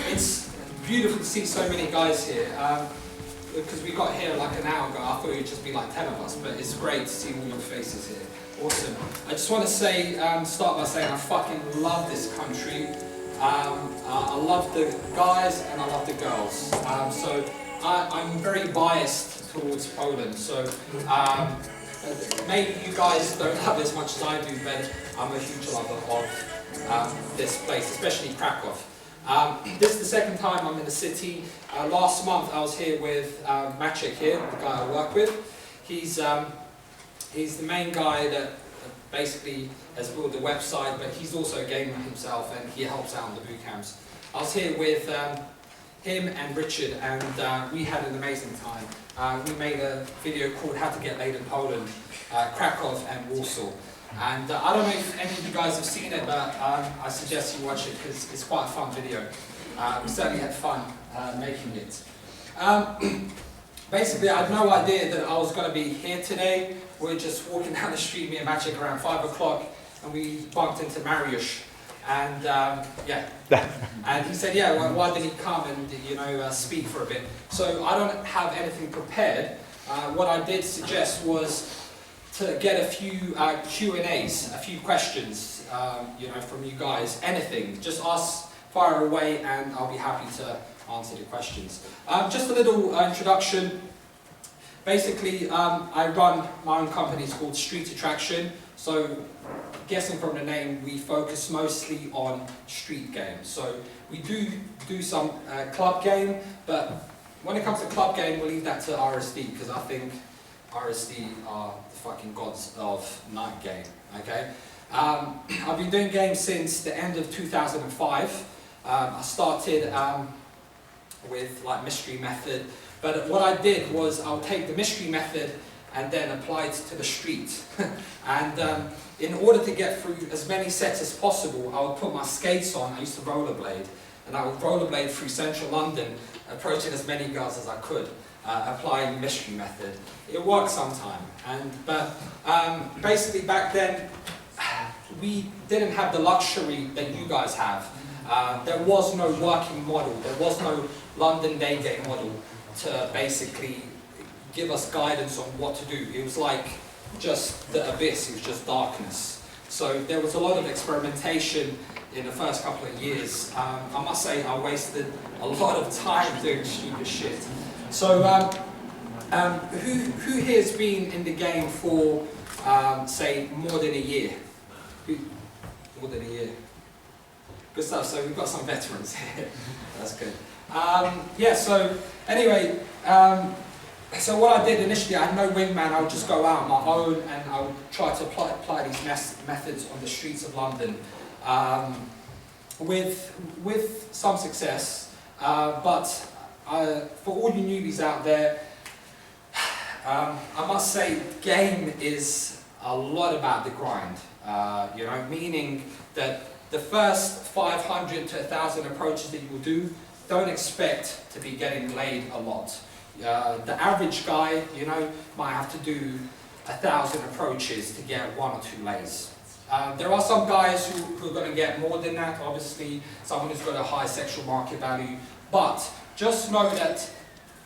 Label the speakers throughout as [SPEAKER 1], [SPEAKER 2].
[SPEAKER 1] It's beautiful to see so many guys here. Because we got here like an hour ago, I thought it would just be like 10 of us, but it's great to see all your faces here. Awesome. I just want to say, start by saying I fucking love this country. I love the guys and I love the girls. So I'm very biased towards Poland. So maybe you guys don't love as much as I do, but I'm a huge lover of this place, especially Krakow. This is the second time I'm in the city. Last month I was here with Maciek here, the guy I work with. He's the main guy that basically has built the website, but he's also a gamer himself and he helps out in the boot camps. I was here with him and Richard and we had an amazing time. We made a video called How to Get Laid in Poland, Krakow and Warsaw. And I don't know if any of you guys have seen it, but I suggest you watch it because it's quite a fun video. We certainly had fun making it. Basically, I had no idea that I was going to be here today. We were just walking down the street, me and Maciek, around 5 o'clock, and we bumped into Mariusz. And yeah, and he said, yeah, well, why didn't he come and speak for a bit? So I don't have anything prepared. What I did suggest was to get a few Q&As, a few questions, from you guys. Anything, just ask, fire away, and I'll be happy to answer the questions. Just a little introduction. Basically, I run my own company. It's called Street Attraction. So, guessing from the name, we focus mostly on street games. So we do some club game, but when it comes to club game, we'll leave that to RSD because I think RSD are the fucking gods of night game, okay? I've been doing games since the end of 2005. I started with like mystery method, but what I did was I'll take the mystery method and then apply it to the street. And in order to get through as many sets as possible, I would put my skates on. I used to rollerblade, and I would rollerblade through central London, approaching as many girls as I could. Applying the mystery method. It worked sometime, but basically back then we didn't have the luxury that you guys have. There was no working model, there was no London day game model to basically give us guidance on what to do. It was like just the abyss, it was just darkness. So there was a lot of experimentation in the first couple of years. I must say I wasted a lot of time doing stupid shit. So, who here has been in the game for, say, more than a year? More than a year. Good stuff, so we've got some veterans here. That's good. Yeah, so, anyway, so what I did initially, I had no wingman, I would just go out on my own and I would try to apply these methods on the streets of London with some success, but for all you newbies out there, I must say, game is a lot about the grind. Meaning that the first 500 to 1,000 approaches that you will do, don't expect to be getting laid a lot. The average guy, might have to do 1,000 approaches to get 1 or 2 lays. There are some guys who are going to get more than that, obviously, someone who's got a high sexual market value, but just know that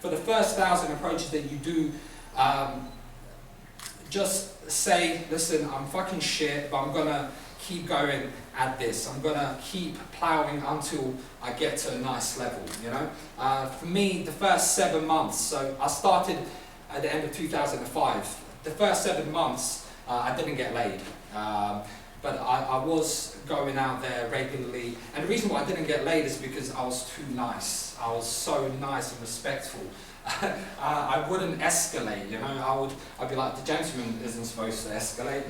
[SPEAKER 1] for the first 1,000 approaches that you do, just say, listen, I'm fucking shit, but I'm gonna keep going at this. I'm gonna keep plowing until I get to a nice level, For me, the first 7 months, so I started at the end of 2005. The first 7 months, I didn't get laid. But I was going out there regularly, and the reason why I didn't get laid is because I was too nice. I was so nice and respectful. I wouldn't escalate, I'd be like, the gentleman isn't supposed to escalate,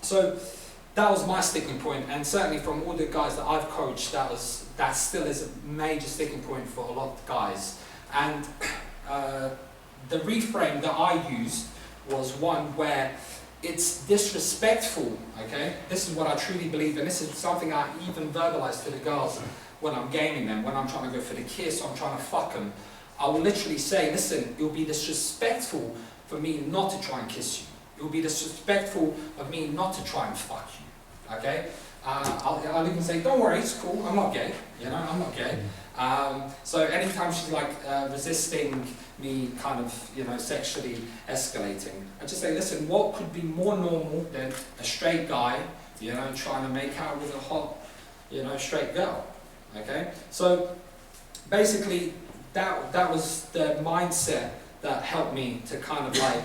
[SPEAKER 1] So that was my sticking point, and certainly from all the guys that I've coached, that still is a major sticking point for a lot of guys. And the reframe that I used was one where it's disrespectful, okay? This is what I truly believe, and this is something I even verbalize to the girls when I'm gaming them, when I'm trying to go for the kiss, or I'm trying to fuck them. I will literally say, listen, it will be disrespectful for me not to try and kiss you. It will be disrespectful of me not to try and fuck you, okay? I'll even say, don't worry, it's cool, I'm not gay, you know, I'm not gay. So anytime she's like resisting me kind of, you know, sexually escalating, I just say, listen, what could be more normal than a straight guy, you know, trying to make out with a hot, you know, straight girl, okay? So basically, that was the mindset that helped me to kind of like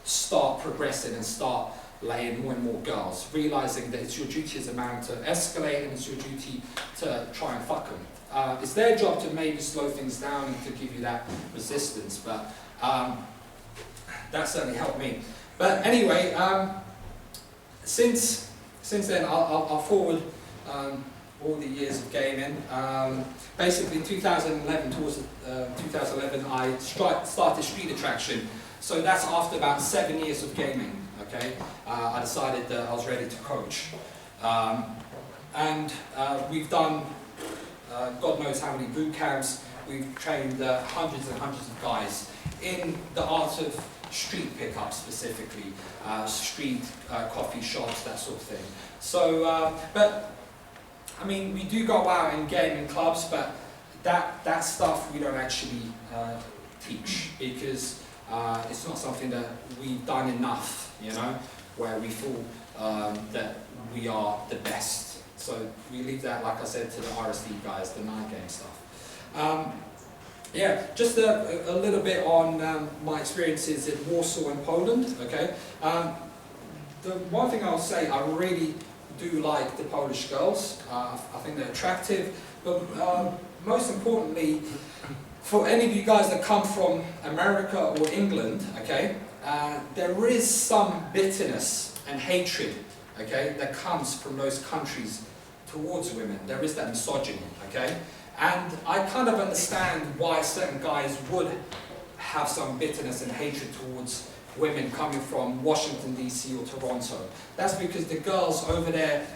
[SPEAKER 1] start progressing and start laying more and more girls, realizing that it's your duty as a man to escalate and it's your duty to try and fuck them. It's their job to maybe slow things down and to give you that resistance, but that certainly helped me. But anyway, since then, I'll forward all the years of gaming. Basically, in 2011, towards 2011, I started Street Attraction. So that's after about 7 years of gaming. Okay, I decided that I was ready to coach, and we've done God knows how many boot camps. We've trained hundreds and hundreds of guys in the art of street pickup specifically, street coffee shops, that sort of thing. So, but I mean, we do go out and game in clubs, but that stuff we don't actually teach because it's not something that we've done enough, you know, where we feel that we are the best. So we leave that, like I said, to the RSD guys, the night game stuff. Yeah, just a little bit on my experiences in Warsaw and Poland, okay? The one thing I'll say, I really do like the Polish girls. I think they're attractive, but most importantly, for any of you guys that come from America or England, okay, there is some bitterness and hatred, okay, that comes from those countries towards women. There is that misogyny, okay? And I kind of understand why certain guys would have some bitterness and hatred towards women coming from Washington DC or Toronto. That's because the girls over there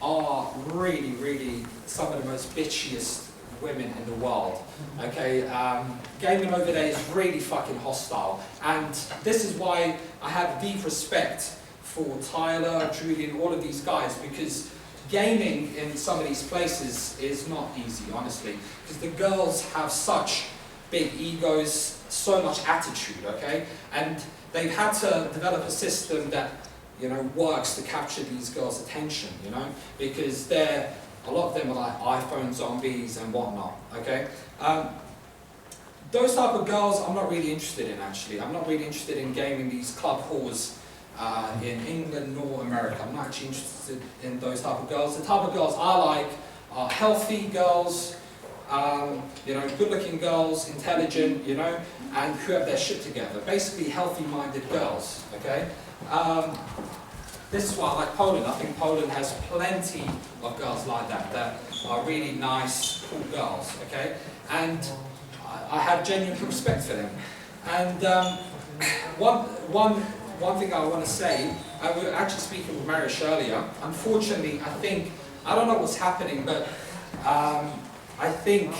[SPEAKER 1] are really, really some of the most bitchiest women in the world. Okay, gaming over there is really fucking hostile, and this is why I have deep respect for Tyler, Julian, all of these guys, because gaming in some of these places is not easy, honestly, because the girls have such big egos, so much attitude, okay, and they've had to develop a system that, you know, works to capture these girls' attention, you know, because a lot of them are like iPhone zombies and whatnot, okay? Those type of girls I'm not really interested in, actually. I'm not really interested in gaming these club whores in England nor America. I'm not actually interested in those type of girls. The type of girls I like are healthy girls, you know, good-looking girls, intelligent, you know, and who have their shit together. Basically, healthy-minded girls, okay? This is why I like Poland. I think Poland has plenty of girls like that are really nice, cool girls, okay? And I have genuine respect for them. And one thing I want to say, we were actually speaking with Mariusz earlier. Unfortunately, I don't know what's happening, but I think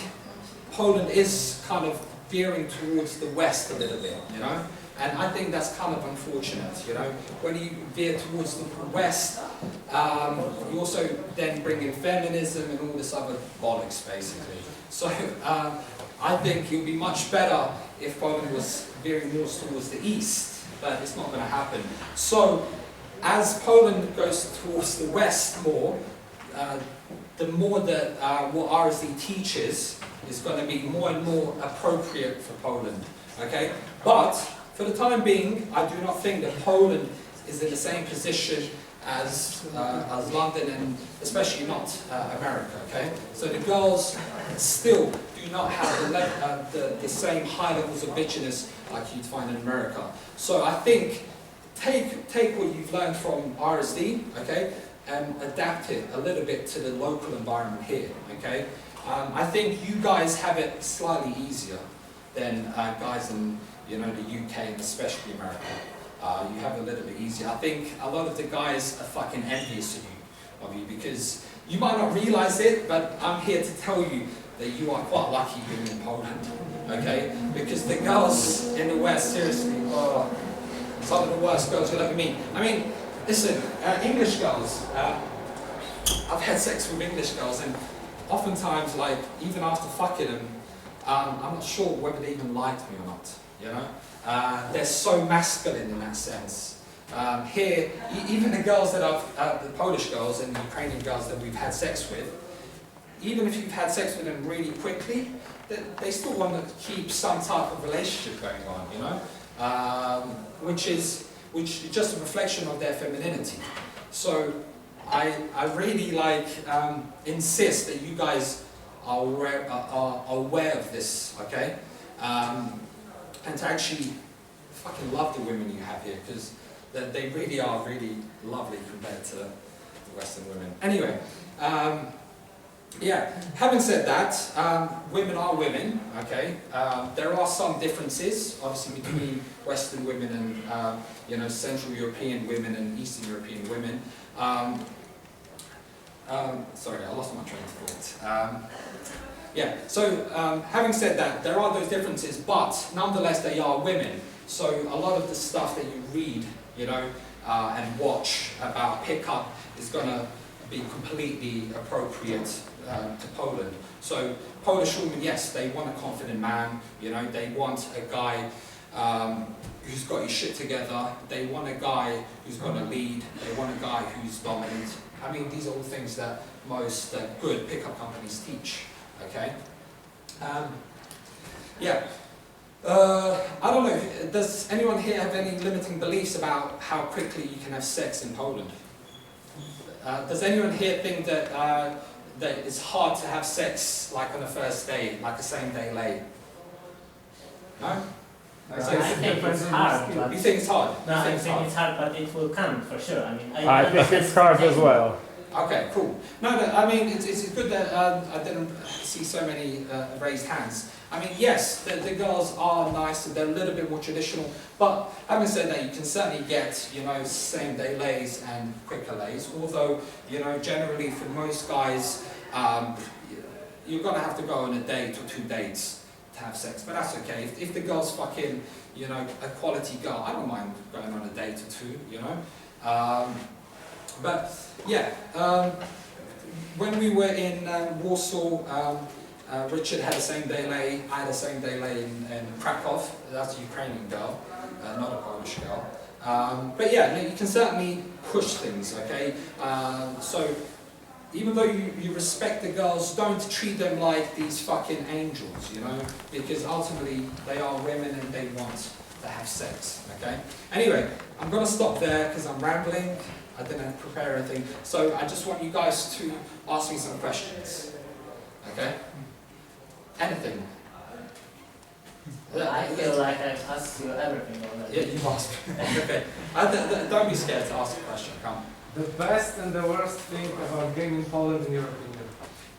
[SPEAKER 1] Poland is kind of veering towards the West a little bit, you know? And I think that's kind of unfortunate, you know? When you veer towards the West, you also then bring in feminism and all this other bollocks, basically. So I think it would be much better if Poland was veering more towards the East, but it's not going to happen. So as Poland goes towards the West more, the more that what RSD teaches is going to be more and more appropriate for Poland, okay? But for the time being, I do not think that Poland is in the same position as London, and especially not America, okay? So the girls still do not have the same high levels of bitchiness like you'd find in America. So I think, take what you've learned from RSD, okay, and adapt it a little bit to the local environment here, okay? I think you guys have it slightly easier than guys in, you know, the UK and especially America. You have it a little bit easier. I think a lot of the guys are fucking envious of you because you might not realize it, but I'm here to tell you that you are quite lucky being in Poland, okay? Because the girls in the West, seriously, oh, some of the worst girls you'll ever meet. I mean, listen, English girls, I've had sex with English girls, and oftentimes, like, even after fucking them, I'm not sure whether they even liked me or not, you know? They're so masculine in that sense. Here, even the girls that the Polish girls and the Ukrainian girls that we've had sex with, even if you've had sex with them really quickly, they still want to keep some type of relationship going on, you know? Which is just a reflection of their femininity. So I really like insist that you guys are aware of this, okay? And to actually fucking love the women you have here, because they really are really lovely compared to the Western women. Anyway, yeah, having said that, women are women, okay? There are some differences, obviously, between Western women and, you know, Central European women and Eastern European women. Sorry, I lost my train of thought. Yeah, so having said that, there are those differences, but nonetheless they are women. So a lot of the stuff that you read, you know, and watch about pickup is going to be completely appropriate to Poland. So Polish women, yes, they want a confident man, you know, they want a guy who's got his shit together, they want a guy who's going to lead, they want a guy who's dominant. I mean, these are all things that most good pickup companies teach, okay? Yeah. I don't know, does anyone here have any limiting beliefs about how quickly you can have sex in Poland? Does anyone here think that that it's hard to have sex like on the first day, like a same day lay? No?
[SPEAKER 2] I think it's hard. But
[SPEAKER 1] You think it's hard?
[SPEAKER 2] no, I think it's hard, but it will come for sure. I mean,
[SPEAKER 3] I think it's hard as well.
[SPEAKER 1] Okay, cool. No, I mean, it's good that I didn't see so many raised hands. I mean, yes, the girls are nice and they're a little bit more traditional, but having said that, you can certainly get, you know, same day lays and quicker lays, although, you know, generally for most guys, you're going to have to go on a date or 2 dates to have sex, but that's okay. If the girl's fucking, you know, a quality girl, I don't mind going on a date or 2, you know. But yeah, when we were in Warsaw, Richard had a same day lay, I had a same day lay in Krakow. That's a Ukrainian girl, not a Polish girl. But yeah, you can certainly push things, okay? So even though you respect the girls, don't treat them like these fucking angels, you know? Because ultimately they are women and they want to have sex, okay? Anyway, I'm going to stop there because I'm rambling. I didn't prepare anything. So I just want you guys to ask me some questions, okay? Anything.
[SPEAKER 2] I feel like I've asked you everything already.
[SPEAKER 1] Yeah, you've asked. Okay. Don't be scared to ask a question. Come.
[SPEAKER 4] The best and the worst thing about game in Poland, in your opinion?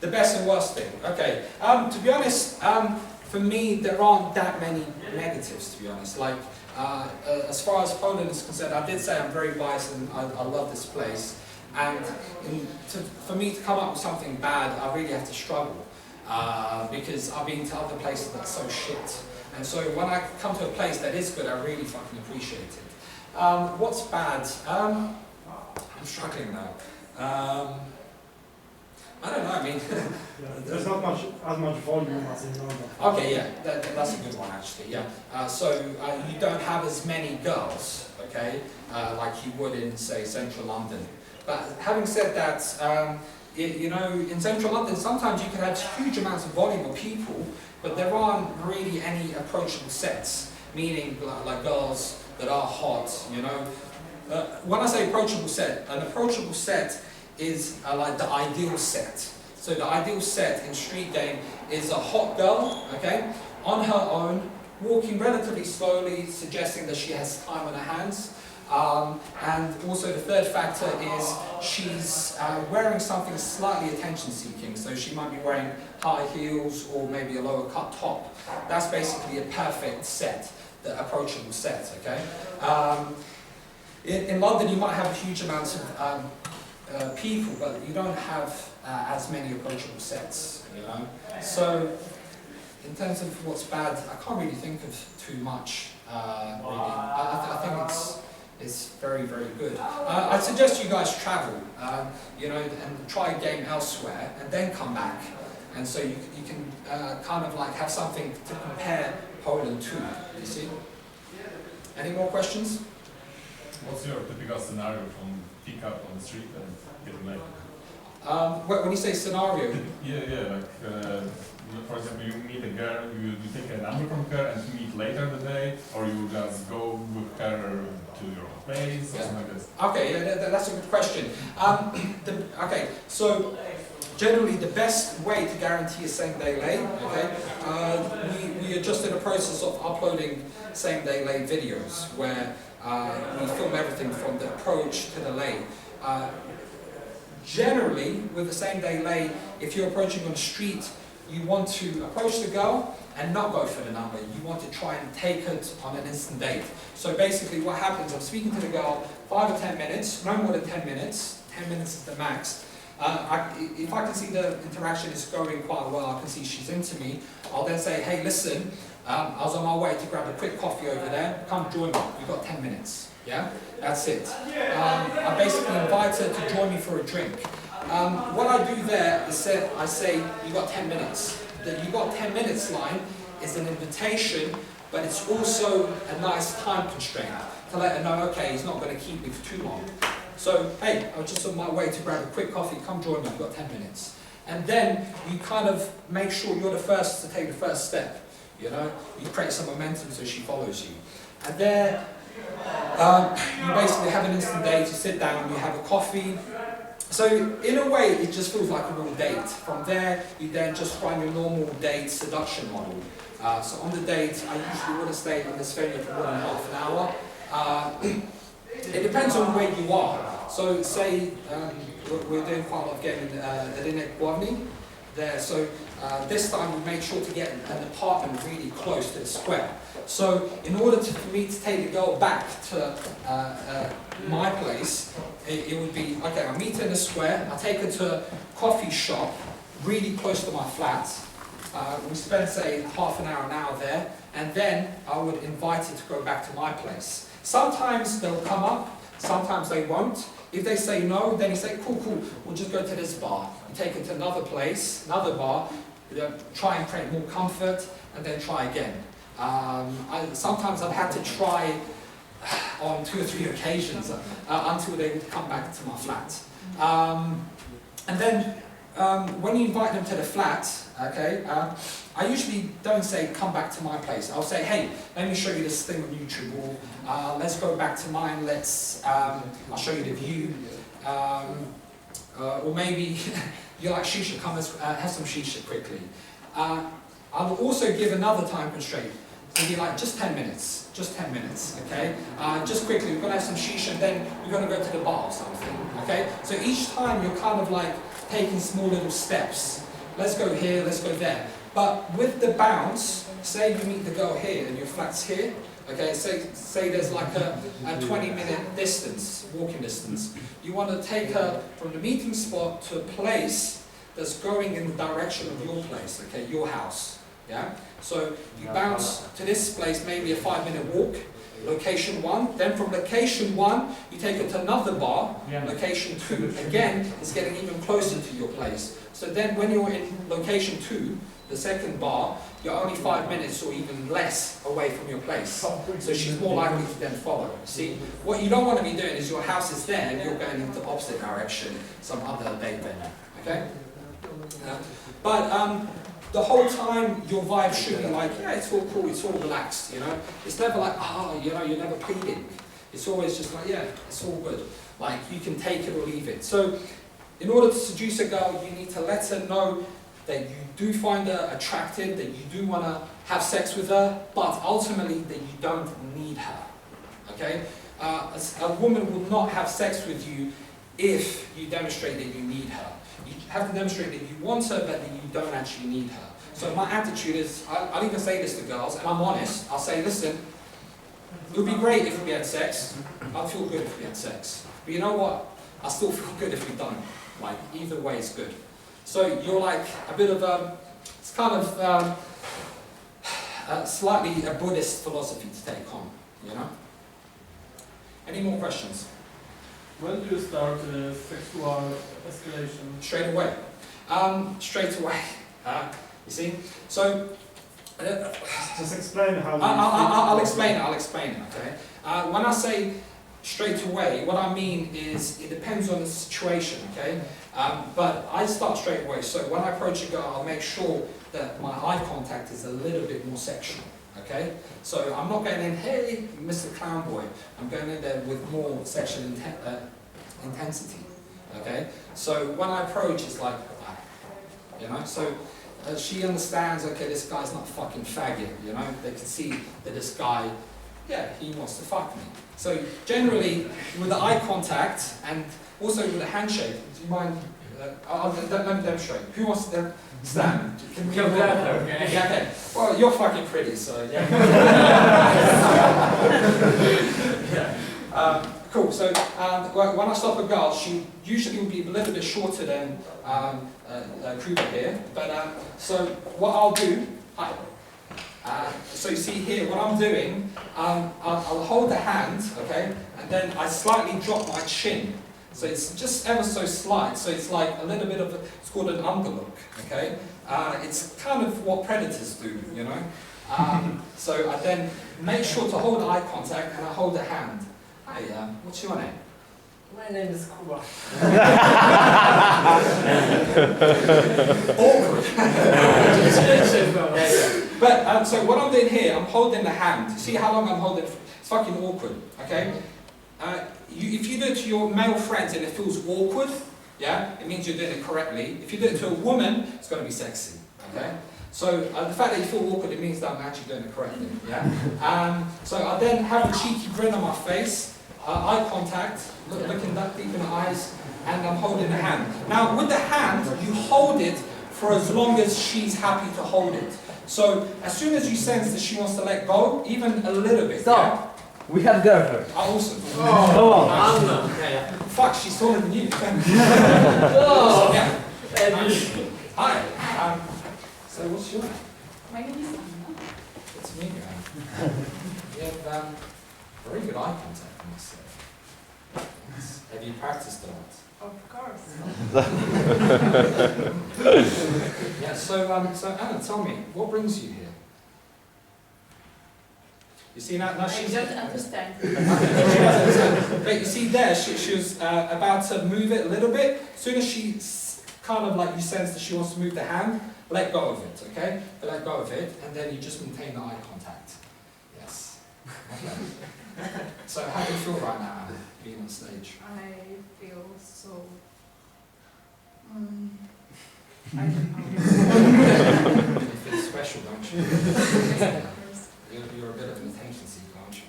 [SPEAKER 1] The best and worst thing. Okay. To be honest, for me, there aren't that many negatives. To be honest, like as far as Poland is concerned, I did say I'm very biased and I love this place. And for me to come up with something bad, I really have to struggle. Because I've been to other places that's so shit. And so when I come to a place that is good, I really fucking appreciate it. What's bad? I'm struggling now. I don't know, I mean...
[SPEAKER 4] There's not as much volume as in London.
[SPEAKER 1] Okay, yeah, that's a good one actually, yeah. So you don't have as many girls, okay, like you would in, say, central London. But having said that, you know, in central London, sometimes you can have huge amounts of volume of people, but there aren't really any approachable sets, meaning like girls that are hot, you know. When I say approachable set, an approachable set is like the ideal set. So the ideal set in street game is a hot girl, okay, on her own, walking relatively slowly, suggesting that she has time on her hands. And also the third factor is she's wearing something slightly attention-seeking, so she might be wearing high heels or maybe a lower cut top. That's basically a perfect set, the approachable set, okay? In London you might have huge amounts of people, but you don't have as many approachable sets, you know? So in terms of what's bad, I can't really think of too much, really. I think it's very, very good. I'd suggest you guys travel, you know, and try a game elsewhere, and then come back. And so you can kind of like have something to compare Poland to, you see? Any more questions?
[SPEAKER 5] What's your typical scenario from pick up on the street and getting late?
[SPEAKER 1] When you say scenario,
[SPEAKER 5] Yeah, like for example, you meet a girl, you take a number from her and meet later the day, or you just go with her to your place, or something like this.
[SPEAKER 1] okay, yeah, that's a good question. Okay, so generally the best way to guarantee a same-day lay, okay, we are just in the process of uploading same-day lay videos where we film everything from the approach to the lay. Generally, with the same-day lay, if you're approaching on the street, you want to approach the girl and not go for the number. You want to try and take it on an instant date. So basically what happens, I'm speaking to the girl 5 or 10 minutes, no more than 10 minutes. 10 minutes is the max. If I can see the interaction is going quite well, I can see she's into me, I'll then say, hey, listen, I was on my way to grab a quick coffee over there, come join me, we've got 10 minutes. Yeah, that's it. I basically invite her to join me for a drink. What I do there is I say, you got 10 minutes. The you got 10 minutes line is an invitation, but it's also a nice time constraint to let her know, okay, he's not going to keep me for too long. So, hey, I was just on my way to grab a quick coffee, come join me, you've got 10 minutes. And then you kind of make sure you're the first to take the first step. You know, you create some momentum so she follows you. And there, you basically have an instant date, you sit down, you have a coffee. So in a way, it just feels like a real date. From there, you then just run your normal date seduction model. So on the date, I usually wouldn't stay in this venue for more than half an hour. It depends on where you are. So say we're doing quite a lot of getting Rynek Główny there. So this time we made sure to get an apartment really close to the square. So in order for me to take the girl back to my place, it would be, okay, I'll meet her in the square, I'll take her to a coffee shop really close to my flat. We spend, say, half an hour there, and then I would invite her to go back to my place. Sometimes they'll come up, sometimes they won't. If they say no, then you say, cool, we'll just go to this bar. You take her to another place, another bar, try and create more comfort, and then try again. Sometimes I've had to try on 2 or 3 occasions until they would come back to my flat. And then when you invite them to the flat, okay, I usually don't say come back to my place. I'll say, hey, let me show you this thing on YouTube, or let's go back to mine, I'll show you the view. Or maybe you like shisha, come have some shisha quickly. I'll also give another time constraint. So be like, just 10 minutes, okay? Just quickly, we're going to have some shisha, and then we're going to go to the bar or something, okay? So each time you're kind of like taking small little steps. Let's go here, let's go there. But with the bounce, say you meet the girl here and your flat's here, okay? Say there's like a 20-minute distance, walking distance. You want to take her from the meeting spot to a place that's going in the direction of your place, okay? Your house. Yeah? So you bounce to this place, maybe a 5-minute walk, location 1. Then from location 1, you take it to another bar, location 2. Again, it's getting even closer to your place. So then when you're in location 2, the second bar, you're only 5 minutes or even less away from your place. So she's more likely to then follow. See, what you don't want to be doing is your house is there and you're going in the opposite direction, some other date venue. Okay? The whole time your vibe should be like, yeah, it's all cool, it's all relaxed, you know. It's never like, you know, you're never pleading. It's always just like, yeah, it's all good. Like, you can take it or leave it. So, in order to seduce a girl, you need to let her know that you do find her attractive, that you do want to have sex with her, but ultimately that you don't need her. Okay? A woman will not have sex with you if you demonstrate that you need her. You have to demonstrate that you want her, but that you don't actually need her. So my attitude is, I'll even say this to girls, and I'm honest, I'll say, listen, it would be great if we had sex. I'd feel good if we had sex. But you know what? I still feel good if we don't. Like, either way is good. So you're like a bit of it's kind of slightly a Buddhist philosophy to take on, you know? Any more questions?
[SPEAKER 4] When do you start sexual escalation?
[SPEAKER 1] Straight away. Straight away. You see? So,
[SPEAKER 3] Just explain how you
[SPEAKER 1] I'll explain it, okay? When I say straight away, what I mean is it depends on the situation, okay? But I start straight away. So when I approach a girl, I'll make sure that my eye contact is a little bit more sexual, okay? So I'm not going in, hey, Mr. Clown Boy. I'm going in there with more sexual intensity, okay? So when I approach, it's like, you know, so she understands, okay, this guy's not a fucking faggot, you know? They can see that this guy, yeah, he wants to fuck me. So generally, with the eye contact and also with the handshake, do you mind, let me demonstrate. Who wants to stand? Can we
[SPEAKER 2] okay.
[SPEAKER 1] Yeah, okay. Well, you're fucking pretty, so yeah. Yeah. Cool, so when I stop a girl, she usually will be a little bit shorter than Kruger here, but so what I'll do, so you see here, what I'm doing, I'll hold the hand, okay, and then I slightly drop my chin. So it's just ever so slight, so it's like a little bit of, it's called an underlook, okay? It's kind of what predators do, you know? So I then make sure to hold eye contact and I hold the hand. Hi, what's your name?
[SPEAKER 2] My name is Kuba.
[SPEAKER 1] Awkward. But, so what I'm doing here, I'm holding the hand. See how long I'm holding? It's fucking awkward, okay? If you do it to your male friends and it feels awkward, yeah, it means you're doing it correctly. If you do it to a woman, it's going to be sexy, okay? So the fact that you feel awkward, it means that I'm actually doing it correctly, yeah? So I then have a cheeky grin on my face, eye contact, looking that deep in the eyes, and I'm holding the hand. Now, with the hand, you hold it for as long as she's happy to hold it. So as soon as you sense that she wants to let go, even a little bit,
[SPEAKER 6] Stop. We have girlfriend.
[SPEAKER 1] Awesome.
[SPEAKER 6] Oh,
[SPEAKER 2] Anna. Yeah.
[SPEAKER 1] Fuck, she's taller than you.
[SPEAKER 2] Oh.
[SPEAKER 1] Yeah. Hi. So what's your name?
[SPEAKER 7] My name is Anna.
[SPEAKER 1] Good to meet you, Anna. You have very good eye contact, I must say. Yes. Have you practiced a lot?
[SPEAKER 7] Of course.
[SPEAKER 1] Yeah, so Anna, tell me, what brings you here? You see now
[SPEAKER 7] I
[SPEAKER 1] she's...
[SPEAKER 7] don't understand.
[SPEAKER 1] She doesn't understand. But you see there, she was about to move it a little bit. As soon as she kind of like you sense that she wants to move the hand, let go of it, okay? Let go of it, and then you just maintain the eye contact. Yes. Okay. So how do you feel right now, Anna, being on stage?
[SPEAKER 7] I feel so... I don't know.
[SPEAKER 1] You feel special, don't you?
[SPEAKER 7] Yes, of course.
[SPEAKER 1] You're a bit of an attention seeker, aren't you?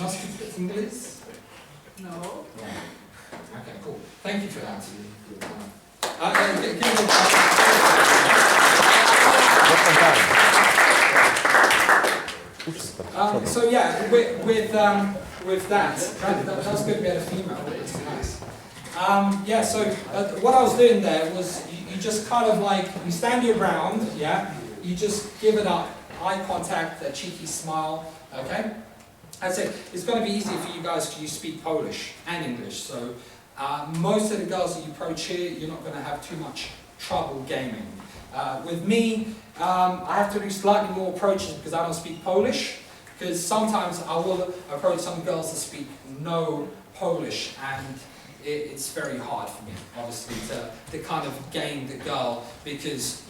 [SPEAKER 1] Not speak English?
[SPEAKER 7] No.
[SPEAKER 1] Yeah. Okay, cool. Thank you for that. Give me so yeah, with that, that's good. We had a female. That's nice. Yeah. So what I was doing there was you just kind of like you stand your ground. Yeah. You just give it up, eye contact, a cheeky smile. Okay. As I said, it's going to be easy for you guys because you speak Polish and English. So most of the girls that you approach here, you're not going to have too much trouble gaming. With me, I have to do slightly more approaches because I don't speak Polish. Because sometimes I will approach some girls that speak no Polish, and it's very hard for me, obviously, to kind of game the girl, because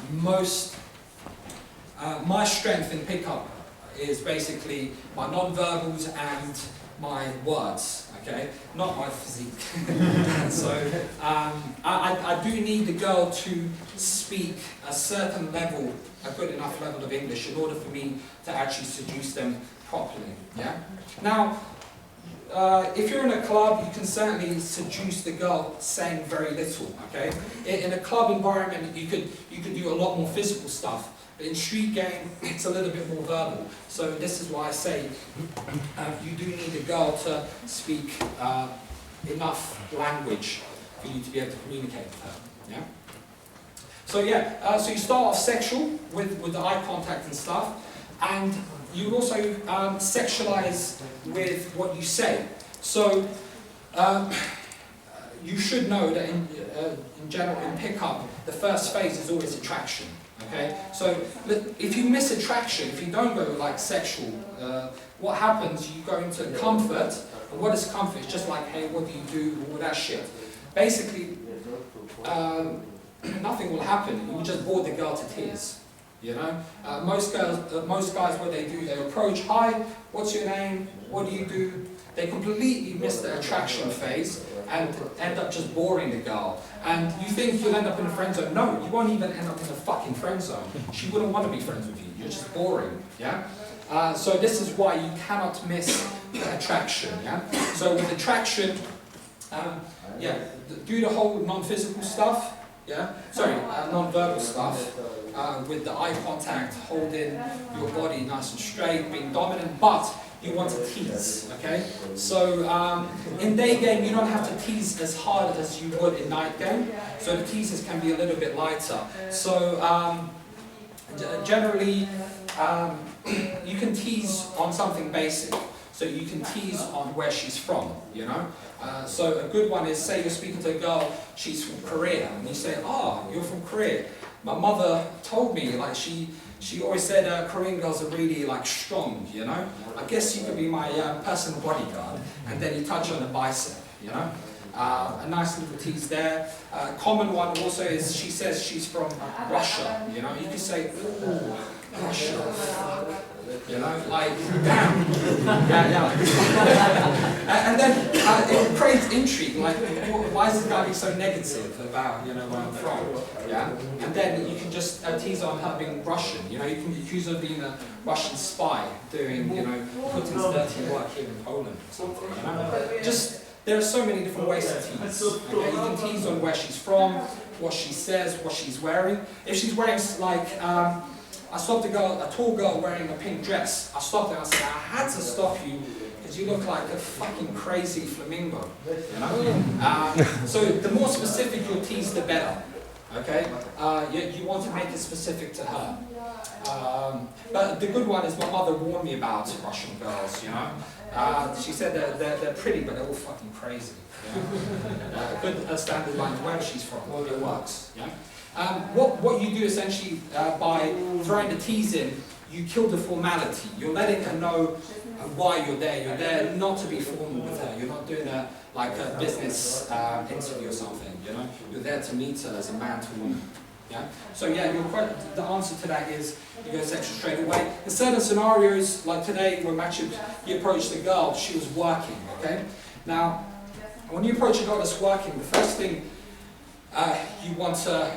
[SPEAKER 1] my strength in pickup is basically my non-verbals and my words, okay? Not my physique. So I do need the girl to speak a certain level, a good enough level of English in order for me to actually seduce them properly, yeah? Now, if you're in a club, you can certainly seduce the girl saying very little, okay? In a club environment, you could do a lot more physical stuff. But in street game, it's a little bit more verbal. So this is why I say you do need a girl to speak enough language for you to be able to communicate with her. Yeah. So yeah, so you start off sexual with the eye contact and stuff, and you also sexualize with what you say. So you should know that in general, in pickup, the first phase is always attraction. Okay, so if you miss attraction, if you don't go like sexual, what happens? You go into comfort, and what is comfort? It's just like, hey, what do you do? All that shit. Basically, nothing will happen. You will just bore the girl to tears. You know, most guys, what they do, they approach, hi, what's your name? What do you do? They completely miss the attraction phase and end up just boring the girl. And you think you'll end up in a friend zone. No, you won't even end up in a fucking friend zone. She wouldn't want to be friends with you. You're just boring, yeah? So this is why you cannot miss the attraction, yeah? So with attraction, do the whole non-physical stuff, yeah? Sorry, non-verbal stuff. With the eye contact, holding your body nice and straight, being dominant, but you want to tease, okay? So in day game, you don't have to tease as hard as you would in night game, so the teases can be a little bit lighter. So generally, you can tease on something basic. So you can tease on where she's from, you know? So a good one is, say you're speaking to a girl, she's from Korea, and you say, oh, you're from Korea. My mother told me, like, she always said Korean girls are really, like, strong, you know? I guess you could be my personal bodyguard. And then you touch on the bicep, you know? A nice little tease there. Common one also is, she says she's from Russia, you know? You could say, ooh, Russia. You know, like, damn. And then it creates intrigue, like, why is this guy being so negative about, you know, where I'm from? Yeah? And then you can just tease on her being Russian, you know, you can accuse her of being a Russian spy, doing, you know, putting dirty work here in Poland or something, you know? Just, there are so many different ways to tease. Okay? You can tease on where she's from, what she says, what she's wearing. If she's wearing, like, I stopped a tall girl wearing a pink dress. I stopped her and I said, I had to stop you because you look like a fucking crazy flamingo, you know? So the more specific your tease, the better, okay? You want to make it specific to her. But the good one is my mother warned me about Russian girls, you know? She said they're pretty, but they're all fucking crazy. Yeah? Good standard line, where she's from, it works, yeah? What you do essentially by throwing the tease in, you kill the formality. You're letting her know why you're there. You're there not to be formal with her. You're not doing a business interview or something. You know, you're there to meet her as a man to woman. Yeah. So yeah, the answer to that is you go sexual straight away. In certain scenarios, like today, when you approached the girl, she was working. Okay. Now, when you approach a girl that's working, the first thing you want to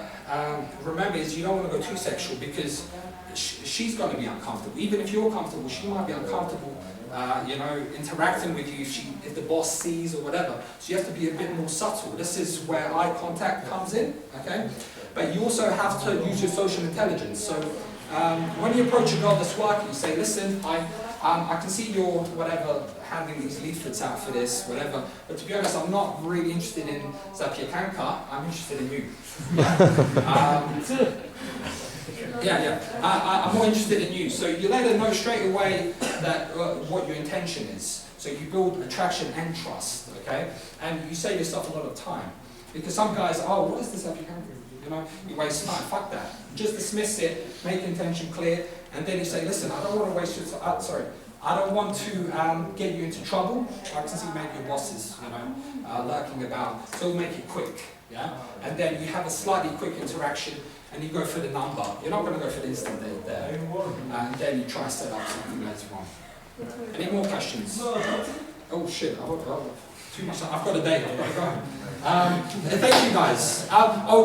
[SPEAKER 1] remember is you don't want to go too sexual because she's going to be uncomfortable. Even if you're comfortable, she might be uncomfortable, you know, interacting with you if the boss sees or whatever. So you have to be a bit more subtle. This is where eye contact comes in, okay? But you also have to use your social intelligence. So when you approach a girl that's working, you say, listen, I can see you're, whatever, handing these leaflets out for this, whatever, but to be honest, I'm not really interested in Zapiekanka, I'm interested in you. I'm more interested in you. So you let her know straight away that what your intention is. So you build attraction and trust, okay? And you save yourself a lot of time. Because some guys, oh, what is this Zapiekanka? You know, you waste time, fuck that. Just dismiss it, make intention clear, and then you say, listen, I don't want to waste your time, I don't want to get you into trouble. I can see maybe your bosses, you know, lurking about, so we'll make it quick, yeah? And then you have a slightly quick interaction, and you go for the number. You're not going to go for the instant date there. And then you try to set up something later on. Any more questions? Oh shit, too much. I've got a date, I've got to go. Thank you guys.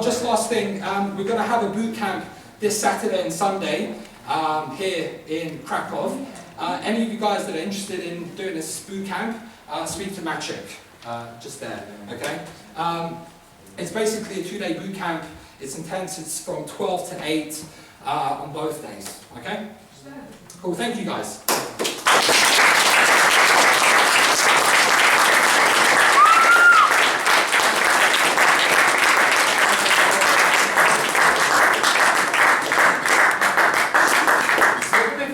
[SPEAKER 1] Just last thing, we're going to have a boot camp this Saturday and Sunday here in Krakow. Any of you guys that are interested in doing this boot camp, speak to Maciek, just there, okay? It's basically a 2-day boot camp. It's intense, it's from 12 to 8 on both days, okay? Cool, thank you guys.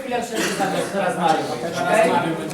[SPEAKER 2] Chwilę przerwy. teraz Mariusz.
[SPEAKER 1] Teraz Mariusz.